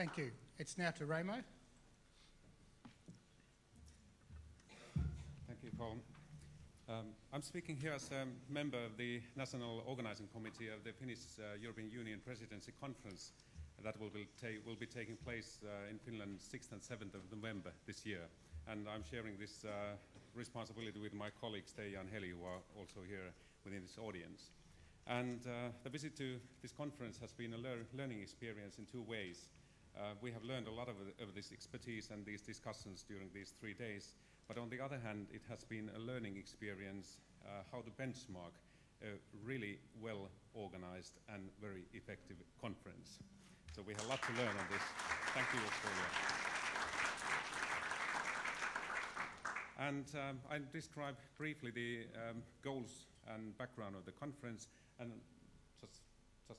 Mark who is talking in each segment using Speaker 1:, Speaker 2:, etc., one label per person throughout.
Speaker 1: Thank you. It's now to Raimo.
Speaker 2: Thank you, Colin. I'm speaking here as a member of the National Organizing Committee of the Finnish European Union Presidency Conference that will be taking place in Finland 6th and 7th of November this year. And I'm sharing this responsibility with my colleagues Teija and Heli, who are also here within this audience. And the visit to this conference has been a learning experience in two ways. We have learned a lot of this expertise and these discussions during these 3 days, but on the other hand, it has been a learning experience how to benchmark a really well-organized and very effective conference. So we have a lot to learn on this. Thank you, Australia. And I describe briefly the goals and background of the conference, and just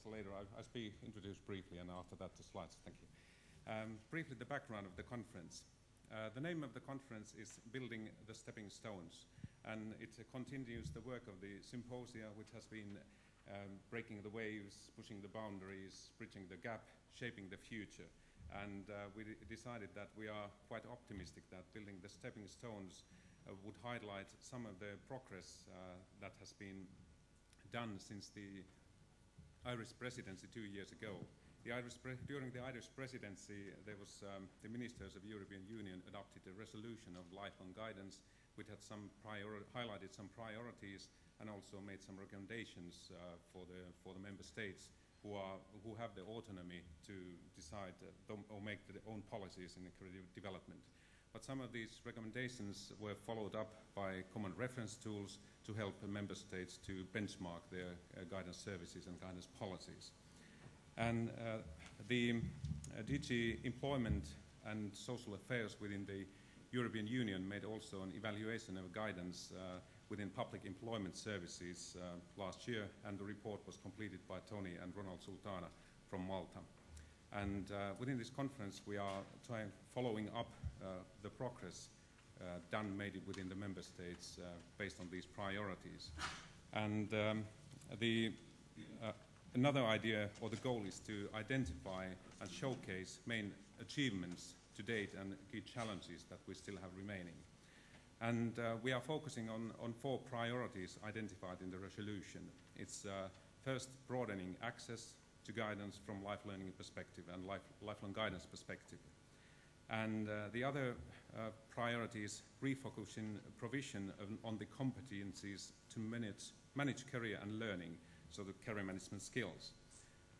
Speaker 2: later I'll be introduced briefly, and after that the slides. Thank you. Briefly, the background of the conference. The name of the conference is Building the Stepping Stones, and it continues the work of the Symposium, which has been breaking the waves, pushing the boundaries, bridging the gap, shaping the future. And we decided that we are quite optimistic that Building the Stepping Stones would highlight some of the progress that has been done since the Irish presidency 2 years ago. During the Irish presidency, there was the ministers of European Union adopted a resolution of lifelong guidance, which had highlighted some priorities and also made some recommendations for the member states who have the autonomy to decide or make their own policies in career development. But some of these recommendations were followed up by common reference tools to help member states to benchmark their guidance services and guidance policies. And the DG Employment and Social Affairs within the European Union made also an evaluation of guidance within public employment services last year, and the report was completed by Tony and Ronald Sultana from Malta. And within this conference we are following up the progress made within the member states based on these priorities. And another idea or the goal is to identify and showcase main achievements to date and key challenges that we still have remaining. And we are focusing on 4 priorities identified in the resolution. It's first, broadening access to guidance from life learning perspective and lifelong guidance perspective. And the other priority is refocusing provision on the competencies to manage career and learning, so the career management skills.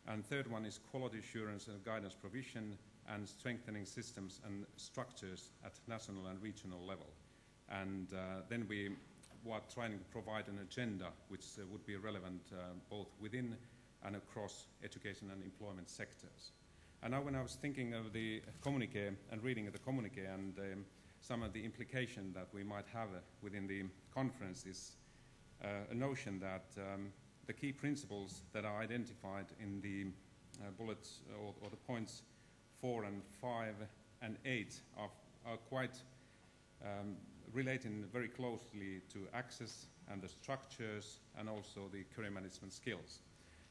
Speaker 2: And third one is quality assurance and guidance provision and strengthening systems and structures at national and regional level. And then we are trying to provide an agenda which would be relevant both within and across education and employment sectors. And now when I was thinking of the communique and reading of the communique and some of the implication that we might have within the conference is a notion that the key principles that are identified in the bullets or the points 4 and 5 and 8 are quite relating very closely to access and the structures and also the career management skills.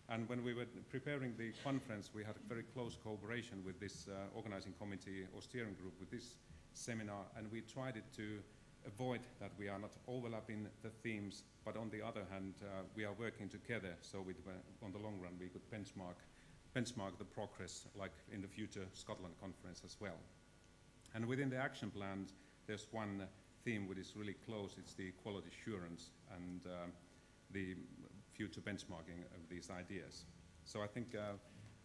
Speaker 2: And when we were preparing the conference, we had a very close cooperation with this organizing committee or steering group with this seminar, and we tried to avoid that we are not overlapping the themes, but on the other hand, we are working together so on the long run we could benchmark the progress like in the future Scotland conference as well. And within the action plans, there's one theme which is really close. It's the quality assurance and the future benchmarking of these ideas. So I think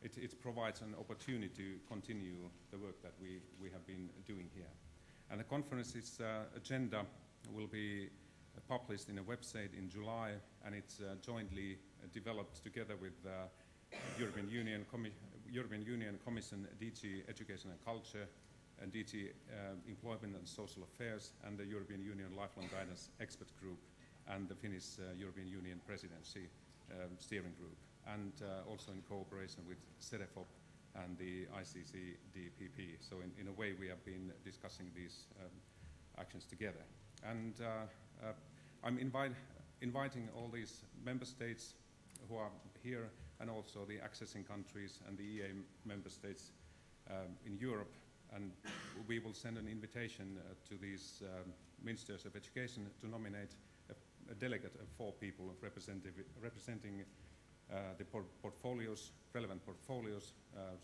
Speaker 2: it provides an opportunity to continue the work that we have been doing here. And the conference's agenda will be published in a website in July, and it's jointly developed together with European Union Commission, DG Education and Culture, and DG Employment and Social Affairs, and the European Union Lifelong Guidance Expert Group, and the Finnish European Union Presidency Steering Group, and also in cooperation with CEDEFOP and the ICC-DPP. So in a way we have been discussing these actions together. And I'm inviting all these member states who are here and also the accessing countries and the EA member states in Europe, and we will send an invitation to these ministers of education to nominate a delegate of 4 people representing the portfolios, relevant portfolios,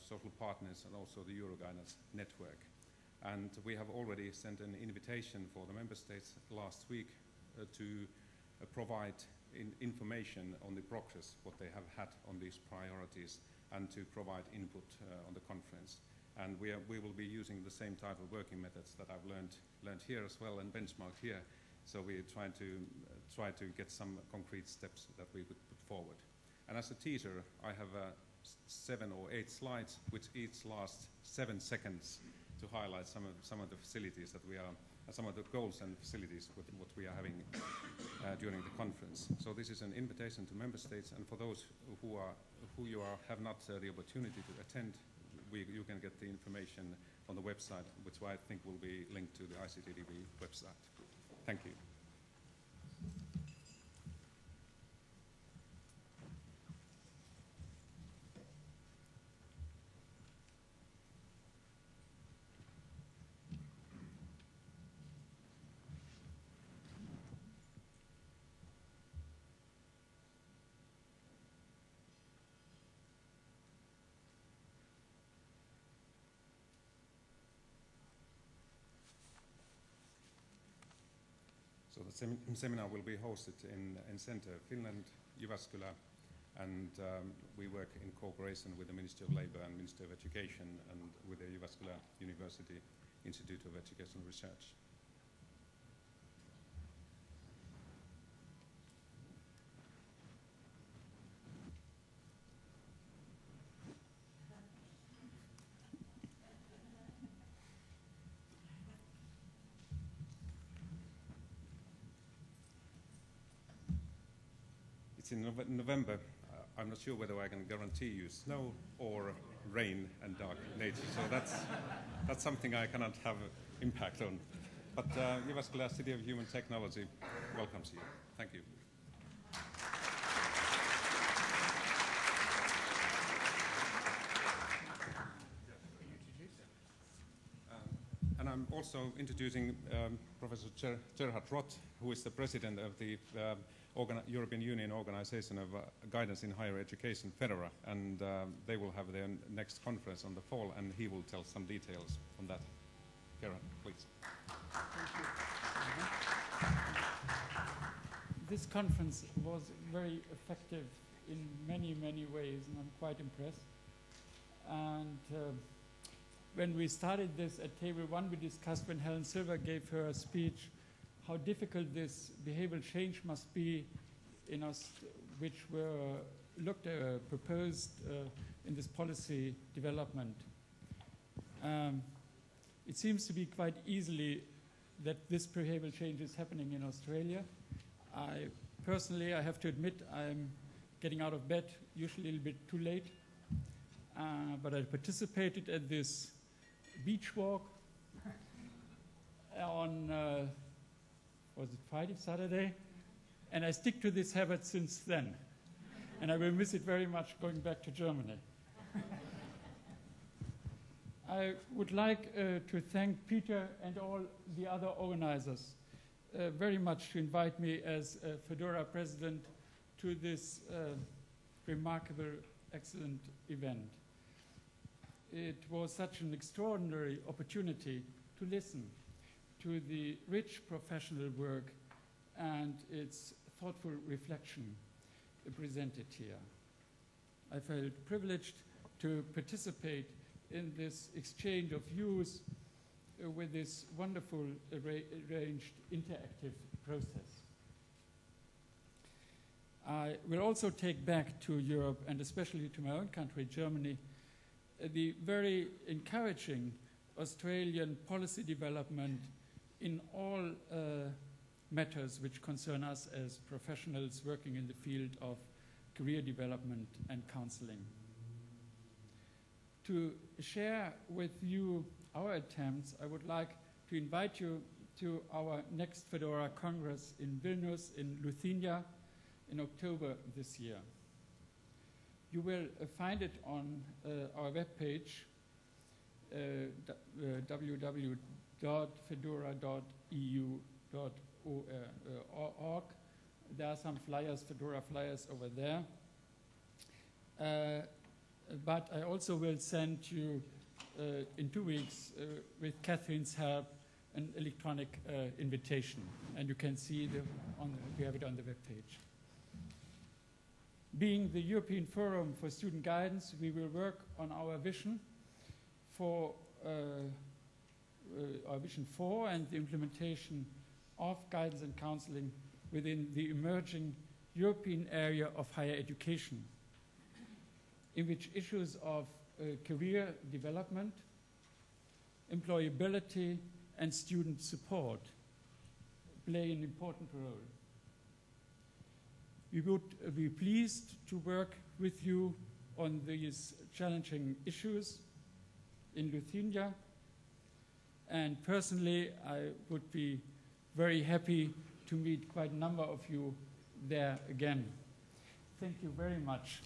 Speaker 2: social partners, and also the Euroguidance network. And we have already sent an invitation for the member states last week to provide information on the progress, what they have had on these priorities, and to provide input on the conference. And we will be using the same type of working methods that I've learned here as well and benchmarked here. So we're trying to get some concrete steps that we would put forward. And as a teaser, I have 7 or 8 slides, which each lasts 7 seconds, to highlight some of the facilities that we are, some of the goals and facilities with what we are having during the conference. So this is an invitation to member states, and for those who have not the opportunity to attend, you can get the information on the website, which I think will be linked to the ICTDB website. Thank you. So the seminar will be hosted in Center, Finland, Jyväskylä, and we work in cooperation with the Ministry of Labour and Ministry of Education and with the Jyväskylä University Institute of Education Research. In November, I'm not sure whether I can guarantee you snow or rain and dark nature. So that's something I cannot have impact on. But Jyväskylä City of Human Technology welcomes you. Thank you. And I'm also introducing Professor Gerhard Roth, who is the president of the European Union Organization of Guidance in Higher Education, FEDERA, and they will have their next conference on the fall, and he will tell some details on that. Gerhard, please.
Speaker 3: Thank you. This conference was very effective in many, many ways, and I'm quite impressed. And when we started this at Table 1, we discussed, when Helen Silver gave her speech, how difficult this behavioral change must be in us, which were proposed in this policy development. It seems to be quite easily that this behavioral change is happening in Australia. Personally, I have to admit, I'm getting out of bed usually a little bit too late, but I participated at this beach walk on was it Friday, Saturday? And I stick to this habit since then. And I will miss it very much going back to Germany. I would like to thank Peter and all the other organizers very much to invite me as Fedora president to this remarkable, excellent event. It was such an extraordinary opportunity to listen to the rich professional work and its thoughtful reflection presented here. I felt privileged to participate in this exchange of views with this wonderful arranged interactive process. I will also take back to Europe, and especially to my own country, Germany, the very encouraging Australian policy development in all matters which concern us as professionals working in the field of career development and counseling. To share with you our attempts, I would like to invite you to our next Fedora Congress in Vilnius, in Lithuania, in October this year. You will find it on our webpage. www.fedora.eu.org. There are some flyers, Fedora flyers over there. But I also will send you in 2 weeks, with Catherine's help, an electronic invitation, and you can see we have it on the web page. Being the European Forum for Student Guidance, we will work on our vision for our Vision 4 and the implementation of guidance and counseling within the emerging European area of higher education, in which issues of career development, employability, and student support play an important role. We would be pleased to work with you on these challenging issues in Lithuania, and personally I would be very happy to meet quite a number of you there again. Thank you very much.